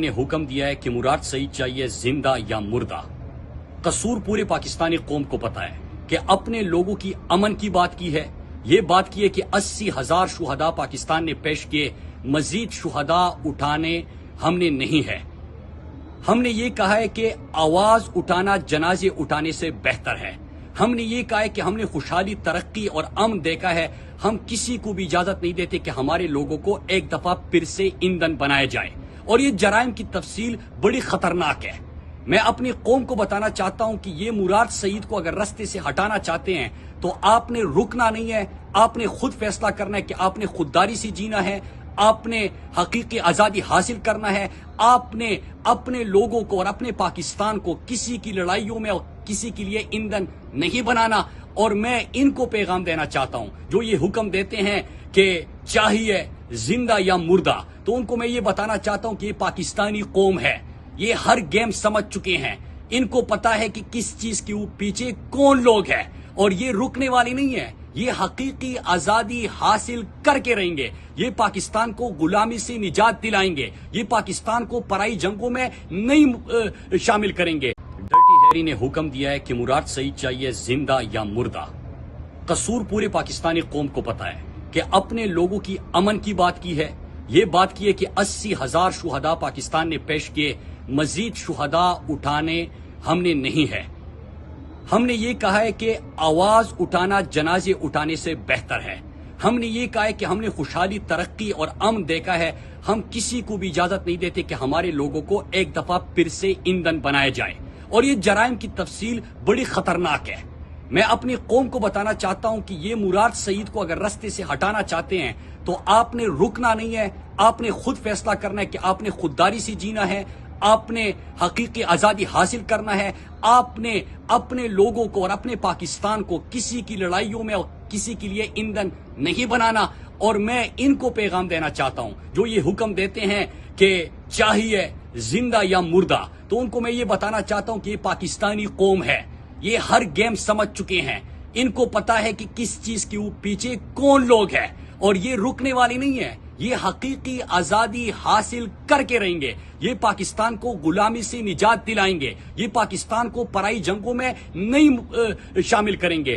ने हुक्म दिया है कि मुराद सईद चाहिए जिंदा या मुर्दा। कसूर पूरे पाकिस्तानी कौम को पता है कि अपने लोगों की अमन की बात की है। ये बात की है कि 80,000 शुहदा पाकिस्तान ने पेश किए, मजीद शुहदा उठाने हमने नहीं है। हमने ये कहा है कि आवाज उठाना जनाजे उठाने से बेहतर है। हमने ये कहा है कि हमने खुशहाली, तरक्की और अमन देखा है। हम किसी को भी इजाजत नहीं देते कि हमारे लोगों को एक दफा फिर से ईंधन बनाया जाए, और ये जराइम की तफसील बड़ी खतरनाक है। मैं अपनी कौम को बताना चाहता हूं कि ये मुराद सईद को अगर रास्ते से हटाना चाहते हैं तो आपने रुकना नहीं है, आपने खुद फैसला करना है कि आपने खुददारी से जीना है, आपने हकीकी आजादी हासिल करना है, आपने अपने लोगों को और अपने पाकिस्तान को किसी की लड़ाइयों में और किसी के लिए ईंधन नहीं बनाना। और मैं इनको पैगाम देना चाहता हूं जो ये हुक्म देते हैं कि चाहिए जिंदा या मुर्दा, तो उनको मैं ये बताना चाहता हूं कि ये पाकिस्तानी कौम है, ये हर गेम समझ चुके हैं। इनको पता है कि किस चीज के पीछे कौन लोग हैं, और ये रुकने वाली नहीं है। ये हकीकी आजादी हासिल करके रहेंगे। ये पाकिस्तान को गुलामी से निजात दिलाएंगे। ये पाकिस्तान को पराई जंगों में नहीं शामिल करेंगे। डर्टी हैरी ने हुक्म दिया है कि मुराद सईद चाहिए जिंदा या मुर्दा। कसूर पूरे पाकिस्तानी कौम को पता है कि अपने लोगों की अमन की बात की है। ये बात की है कि 80,000 शुहदा पाकिस्तान ने पेश किए, मजीद शुहदा उठाने हमने नहीं है। हमने ये कहा है कि आवाज उठाना जनाजे उठाने से बेहतर है। हमने ये कहा है कि हमने खुशहाली, तरक्की और अमन देखा है। हम किसी को भी इजाजत नहीं देते कि हमारे लोगों को एक दफा फिर से ईंधन बनाया जाए, और ये जराइम की तफसील बड़ी खतरनाक है। मैं अपनी कौम को बताना चाहता हूं कि ये मुराद सईद को अगर रास्ते से हटाना चाहते हैं तो आपने रुकना नहीं है, आपने खुद फैसला करना है कि आपने खुददारी से जीना है, आपने हकीकी आजादी हासिल करना है, आपने अपने लोगों को और अपने पाकिस्तान को किसी की लड़ाइयों में और किसी के लिए ईंधन नहीं बनाना। और मैं इनको पैगाम देना चाहता हूं जो ये हुक्म देते हैं कि चाहिए जिंदा या मुर्दा, तो उनको मैं ये बताना चाहता हूं कि ये पाकिस्तानी कौम है, ये हर गेम समझ चुके हैं। इनको पता है कि किस चीज के पीछे कौन लोग हैं, और ये रुकने वाली नहीं है। ये हकीकी आजादी हासिल करके रहेंगे। ये पाकिस्तान को गुलामी से निजात दिलाएंगे। ये पाकिस्तान को पराई जंगों में नहीं शामिल करेंगे।